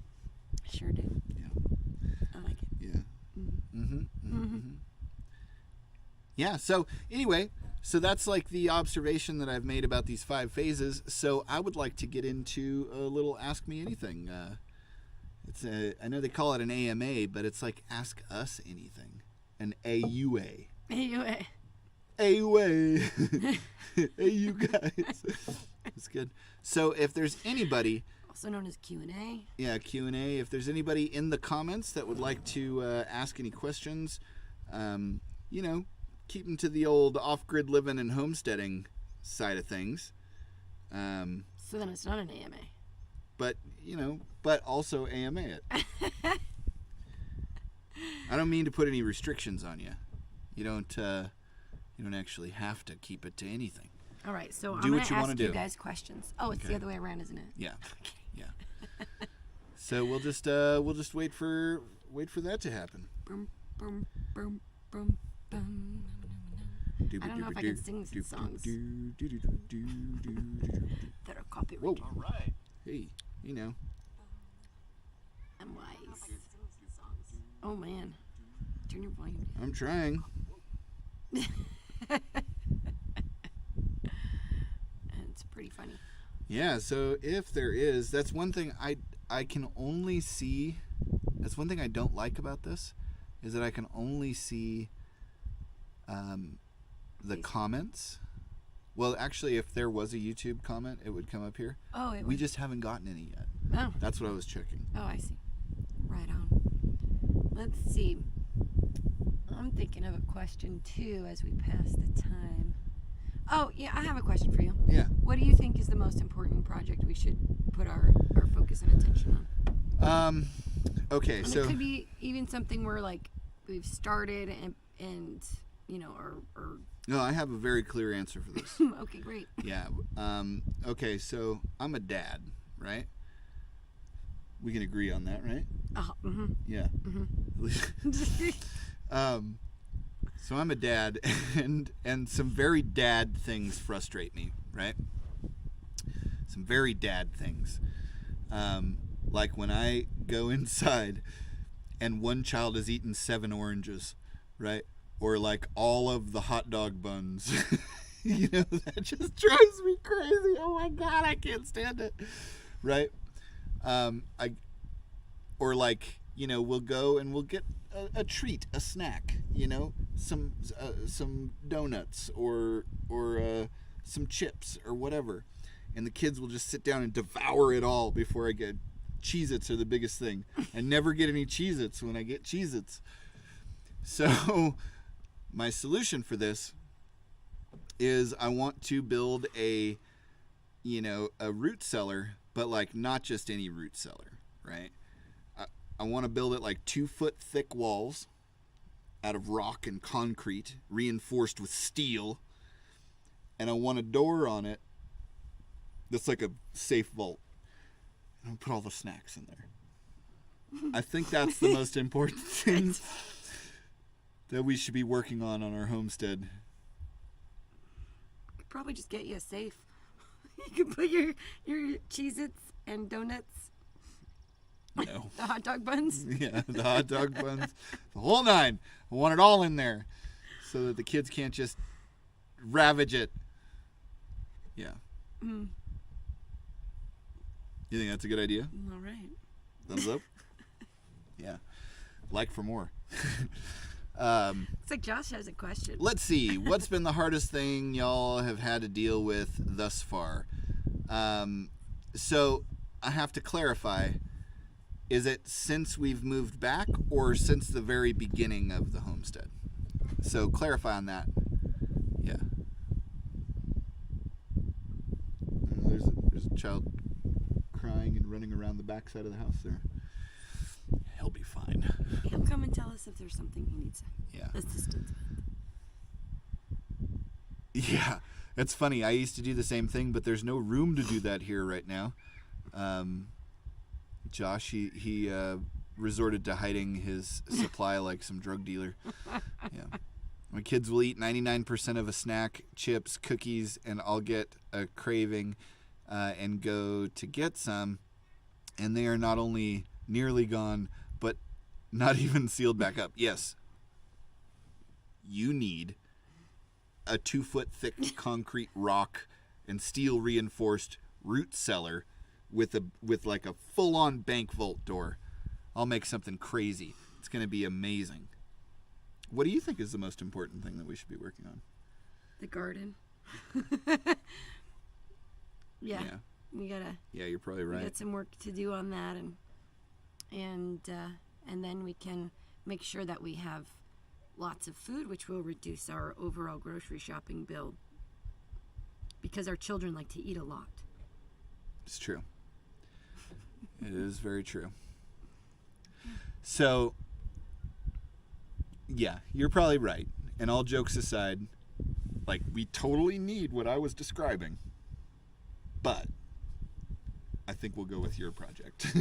I sure do. Yeah. I like it. Yeah. Yeah, so anyway, so that's like the observation that I've made about these 5 phases. So I would like to get into a little Ask Me Anything. I know they call it an AMA, but it's like Ask Us Anything. An AUA. AUA. AUA. Hey, you guys. That's good. So if there's anybody... Also known as Q&A. Yeah, Q&A. If there's anybody in the comments that would like to ask any questions, keep them to the old off-grid living and homesteading side of things. So then it's not an AMA. But also AMA it. I don't mean to put any restrictions on you. You don't actually have to keep it to anything. All right, so Do I'm going what to you wanna ask you do. guys questions. Oh, it's the other way around, isn't it? Yeah. Yeah. So we'll just wait for that to happen. Boom, boom, boom, boom, boom. I don't know if I can sing some songs that are copyrighted. Whoa. All right. Hey, I'm wise. Oh man, turn your volume down. I'm trying. It's pretty funny. Yeah, so if there is, that's one thing I can only see, that's one thing I don't like about this, is that I can only see the comments. Well, actually, if there was a YouTube comment, it would come up here. Oh, We just haven't gotten any yet. Oh. That's what I was checking. Oh, I see. Right on. Let's see. I'm thinking of a question too as we pass the time. Oh, yeah, I have a question for you. Yeah. What do you think is the most important project we should put our focus and attention on? Okay, And so it could be even something where like we've started and or no, I have a very clear answer for this. okay, great. Yeah. Okay, so I'm a dad, right? We can agree on that, right? Mm-hmm. Yeah. So I'm a dad, and some very dad things frustrate me, right? Some very dad things. Like when I go inside and one child has eaten 7 oranges, right? Or like all of the hot dog buns. That just drives me crazy. Oh my God, I can't stand it. Right? We'll go and we'll get a treat, a snack, some donuts or some chips or whatever. And the kids will just sit down and devour it all before I get Cheez-Its are the biggest thing. I never get any Cheez-Its when I get Cheez-Its. So my solution for this is I want to build a root cellar, but like not just any root cellar, right? I want to build it like 2-foot thick walls out of rock and concrete, reinforced with steel. And I want a door on it that's like a safe vault. And I'll put all the snacks in there. I think that's the most important thing that we should be working on our homestead. Probably just get you a safe. You can put your Cheez-Its and donuts. No. The hot dog buns. Yeah, the hot dog buns. The whole 9. I want it all in there so that the kids can't just ravage it. Yeah. Mm. You think that's a good idea? All right. Thumbs up? Yeah. Like for more. It's like Josh has a question. Let's see. What's been the hardest thing y'all have had to deal with thus far? So I have to clarify. Is it since we've moved back or since the very beginning of the homestead? So clarify on that. Yeah. There's a child crying and running around the backside of the house there. He'll be fine. He'll come and tell us if there's something he needs assistance with. Yeah. It's funny. I used to do the same thing, but there's no room to do that here right now. Josh, he resorted to hiding his supply like some drug dealer. Yeah. My kids will eat 99% of a snack, chips, cookies, and I'll get a craving and go to get some, and they are not only nearly gone, but not even sealed back up. Yes. You need a 2-foot thick concrete rock and steel reinforced root cellar with like a full-on bank vault door. I'll make something crazy. It's going to be amazing. What do you think is the most important thing that we should be working on? The garden. Yeah. We gotta. Yeah, you're probably right. We got some work to do on that, and then we can make sure that we have lots of food, which will reduce our overall grocery shopping bill. Because our children like to eat a lot. It's true. It is very true. So, yeah, you're probably right. And all jokes aside, like, we totally need what I was describing. But I think we'll go with your project.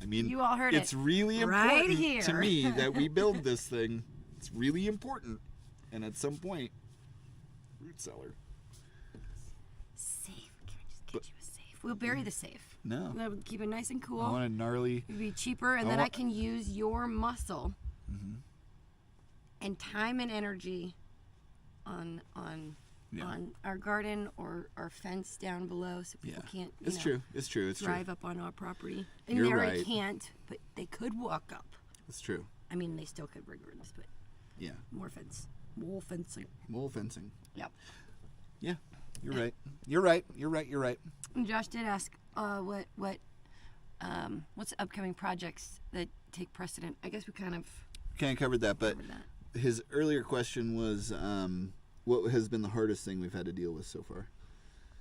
I mean, you all heard it's really important right here. to me that we build this thing. It's really important. And at some point, root cellar. Safe. Can we just get you a safe? We'll bury the safe. No. We'll keep it nice and cool. I want a gnarly. It'll be cheaper, and then I can use your muscle and time and energy on our garden or our fence down below, so people can't. It's true. It's true. Drive up on our property. And You're they already right. can't, but they could walk up. It's true. I mean, they still could regardless, but more fence, more fencing. Mole fencing. Yep. Yeah, you're right. You're right. You're right. You're right. And Josh did ask, what's the upcoming projects that take precedent? I guess we kind of Covered that, but covered that. his earlier question was, what has been the hardest thing we've had to deal with so far?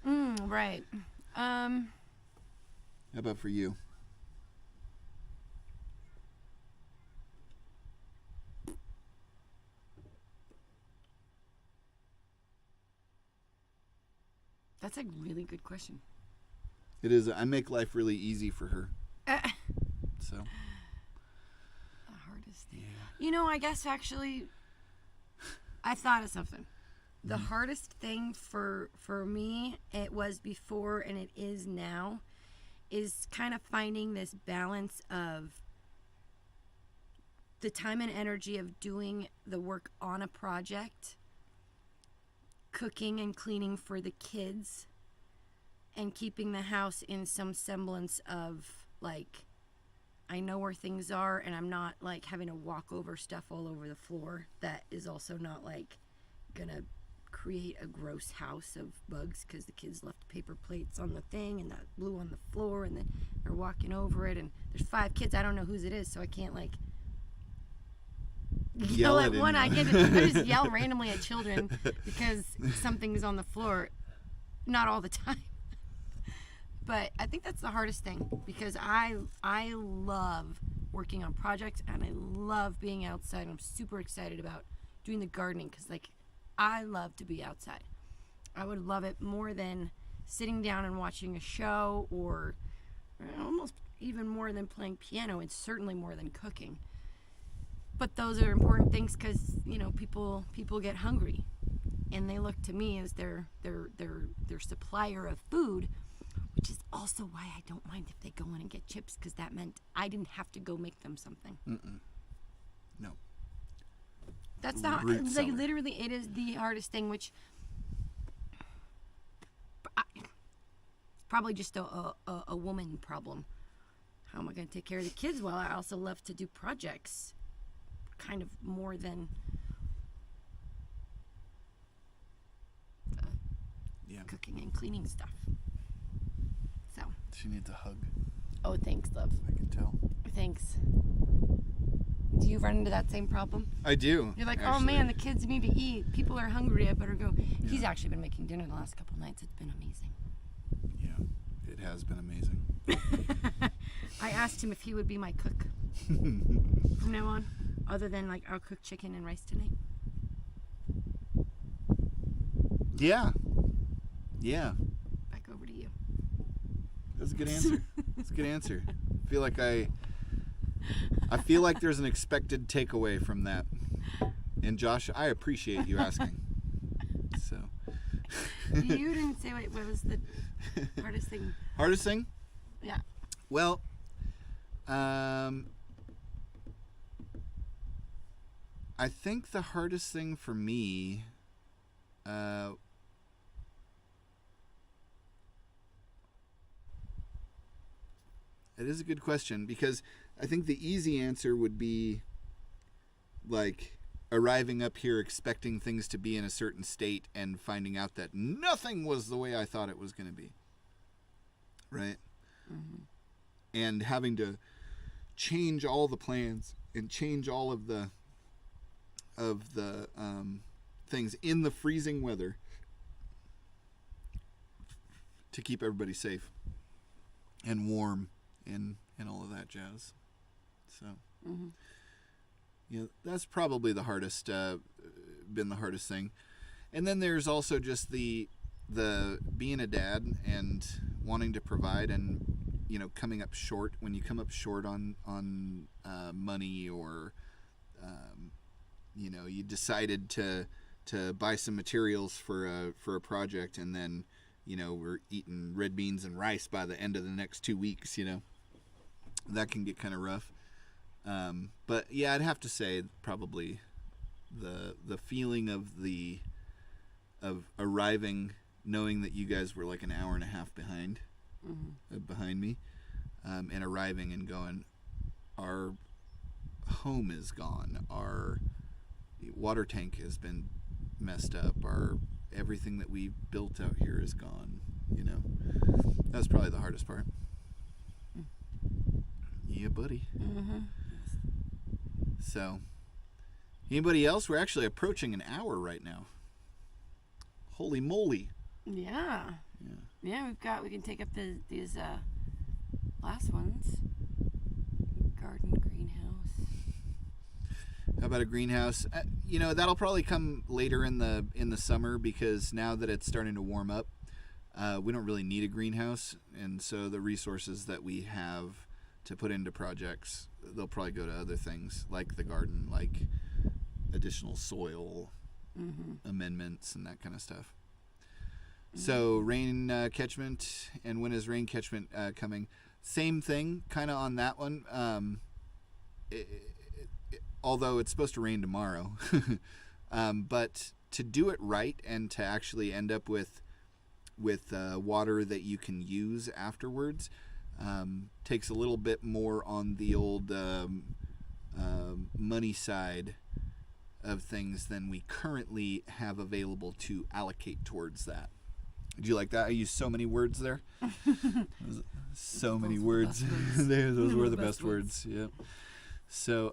Right. How about for you? That's a really good question. It is. I make life really easy for her. So. The hardest thing. You know, I guess actually, I thought of something. The hardest thing for me, it was before and it is now, is kind of finding this balance of the time and energy of doing the work on a project, cooking and cleaning for the kids, and keeping the house in some semblance of, like, I know where things are and I'm not, like, having to walk over stuff all over the floor. That is also not, like, gonna create a gross house of bugs because the kids left paper plates on the thing and that blew on the floor and then they're walking over it and there's 5 kids. I don't know whose it is, so I can't, like, yell at one. I just yell randomly at children because something's on the floor. Not all the time. But I think that's the hardest thing because I love working on projects and I love being outside. I'm super excited about doing the gardening because, like, I love to be outside. I would love it more than sitting down and watching a show, or almost even more than playing piano, and certainly more than cooking. But those are important things because, you know, people get hungry and they look to me as their supplier of food, which is also why I don't mind if they go in and get chips, because that meant I didn't have to go make them something. No. That's the like literally it is the hardest thing, which probably just a woman problem. How am I going to take care of the kids? Well, I also love to do projects, kind of more than cooking and cleaning stuff. So. She needs a hug. Oh, thanks, love. I can tell. Thanks. Do you run into that same problem? I do. You're like, actually. oh man, the kids need to eat. People are hungry. I better go. Yeah. He's actually been making dinner the last couple nights. It's been amazing. Yeah, it has been amazing. I asked him if he would be my cook from now on, other than like I'll cook chicken and rice tonight. Yeah. Yeah. Back over to you. That's a good answer. That's a good answer. I feel like there's an expected takeaway from that. And Josh, I appreciate you asking. So. You didn't say what was the hardest thing? Hardest thing? Yeah. Well, I think the hardest thing for me, it is a good question, because I think the easy answer would be like arriving up here expecting things to be in a certain state and finding out that nothing was the way I thought it was going to be. Right? Mm-hmm. And having to change all the plans and change all of the things in the freezing weather to keep everybody safe and warm and all of that jazz. So, yeah, that's probably the hardest, been the hardest thing. And then there's also just the being a dad and wanting to provide, and coming up short. When you come up short on money, or you decided to buy some materials for a project, and then we're eating red beans and rice by the end of the next 2 weeks. That can get kind of rough. But yeah, I'd have to say probably the feeling of arriving, knowing that you guys were like an hour and a half behind me, and arriving and going, our home is gone, our water tank has been messed up, everything that we built out here is gone. That's probably the hardest part. Yeah, buddy. So, anybody else? We're actually approaching an hour right now. Holy moly! Yeah. We can take up these last ones. Garden, greenhouse. How about a greenhouse? That'll probably come later in the summer, because now that it's starting to warm up, we don't really need a greenhouse, and so the resources that we have to put into projects, they'll probably go to other things like the garden, like additional soil amendments and that kind of stuff. So rain catchment, and when is rain catchment coming? Same thing, kind of on that one. Although it's supposed to rain tomorrow, but to do it right and to actually end up with water that you can use afterwards, takes a little bit more on the old money side of things than we currently have available to allocate towards that. Do you like that? I used so many words there. So many words. Those were the best words. Yep. So,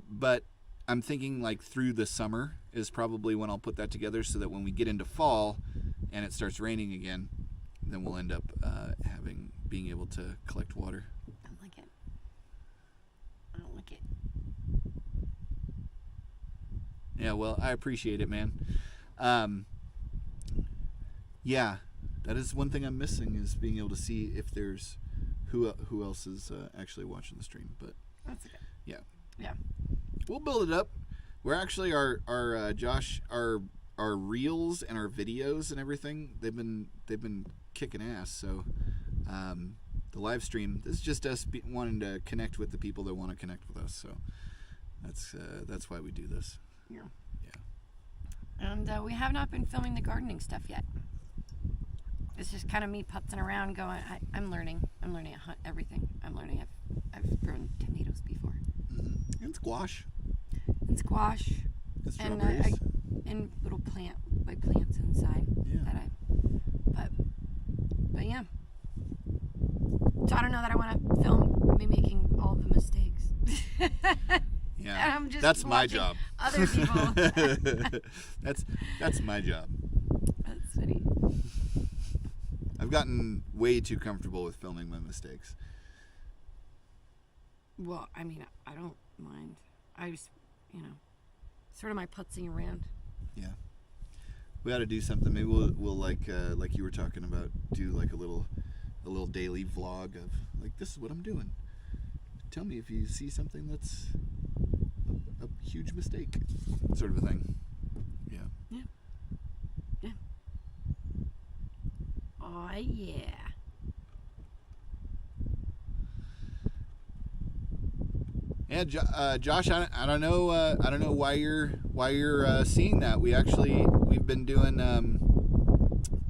but I'm thinking like through the summer is probably when I'll put that together, so that when we get into fall and it starts raining again, then we'll end up being able to collect water. I don't like it. Yeah, well, I appreciate it, man. Yeah, that is one thing I'm missing, is being able to see if there's who else is actually watching the stream. But that's okay. Yeah, we'll build it up. We're actually our Josh, our reels and our videos and everything, they've been kicking ass. So the live stream, this is just us wanting to connect with the people that want to connect with us. So that's why we do this. Yeah. And we have not been filming the gardening stuff yet. it's just kind of me putzing around going, I'm learning everything. I'm learning. I've grown tomatoes before. Mm-hmm. And squash. And squash. And strawberries. And little plants inside. Yeah. But yeah. So I don't know that I want to film me making all the mistakes. Yeah. I'm just that's my job. Other people. That's my job. That's funny. I've gotten way too comfortable with filming my mistakes. Well, I mean, I don't mind. I just, sort of my putzing around. Yeah. We ought to do something. Maybe we'll like you were talking about, do like a little daily vlog of like, this is what I'm doing. Tell me if you see something that's a huge mistake, sort of a thing. Yeah. Yeah. Yeah. Oh yeah. Yeah, Josh, I don't know why you're seeing that. We've been doing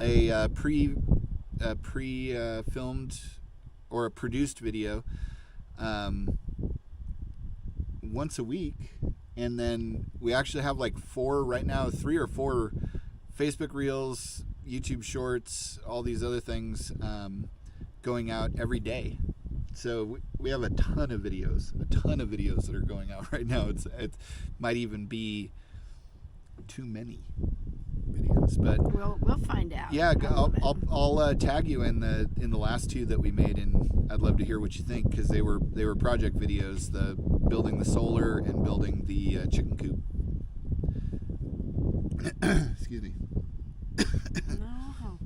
a pre-filmed or a produced video once a week, and then we actually have like 3 or 4 Facebook Reels, YouTube Shorts, all these other things going out every day. So we have a ton of videos that are going out right now. It might even be too many videos, but we'll find out. Yeah, I'll tag you in the last 2 that we made, and I'd love to hear what you think, because they were project videos, the building the solar and building the chicken coop. Excuse me. No.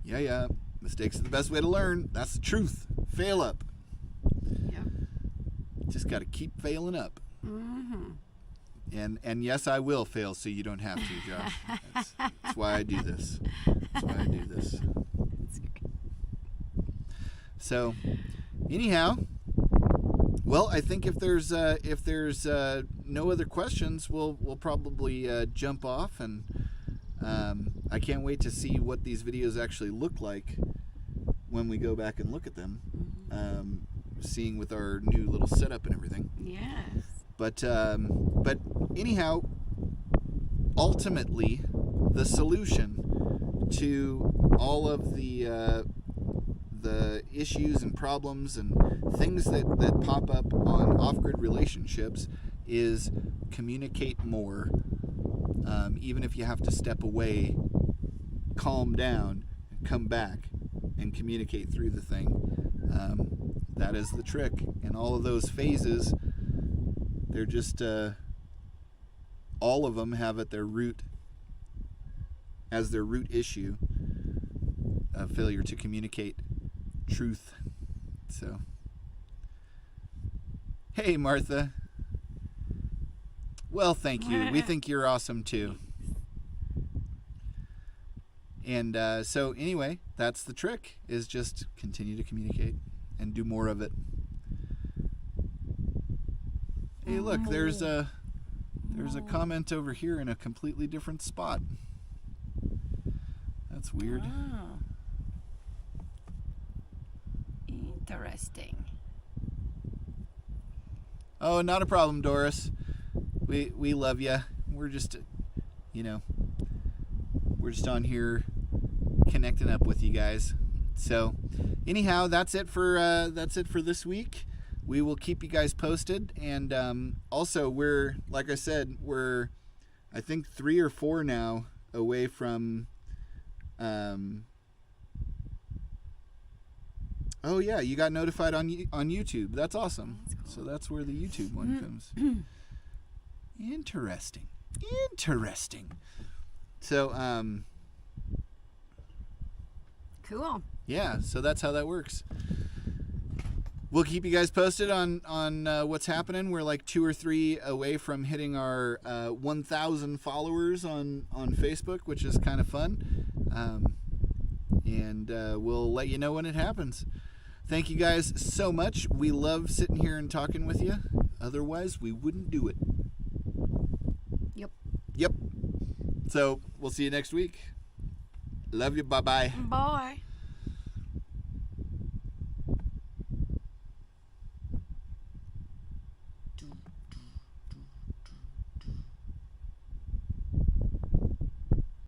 Yeah. Mistakes are the best way to learn. That's the truth. Fail up. Yep. Just got to keep failing up. Mm-hmm. And yes, I will fail, so you don't have to, Josh. That's why I do this. So, anyhow, well, I think if there's no other questions, we'll probably jump off, and I can't wait to see what these videos actually look like when we go back and look at them, seeing with our new little setup and everything. Yes. But anyhow, ultimately, the solution to all of the issues and problems and things that pop up on off-grid relationships is communicate more. Even if you have to step away, calm down, and come back and communicate through the thing. That is the trick. And all of those phases, they're just all of them have at their root, as their root issue, a failure to communicate truth. So, hey, Martha. Well, thank you. We think you're awesome too. And so anyway, that's the trick, is just continue to communicate and do more of it. Hey, look, there's a comment over here in a completely different spot. That's weird. Oh. Interesting. Oh, not a problem, Doris. We love you. We're just, we're just on here connecting up with you guys. So, anyhow, that's it for this week. We will keep you guys posted, and also we're, like I said, we're I think 3 or 4 now away from. Oh yeah, you got notified on YouTube. That's awesome. That's cool. So that's where the YouTube one comes. Interesting. So cool. Yeah, so that's how that works. We'll keep you guys posted on what's happening. We're like 2 or 3 away from hitting our 1,000 followers on Facebook, which is kind of fun. And we'll let you know when it happens. Thank you guys so much. We love sitting here and talking with you. Otherwise, we wouldn't do it. Yep. So, we'll see you next week. Love you. Bye-bye. Bye.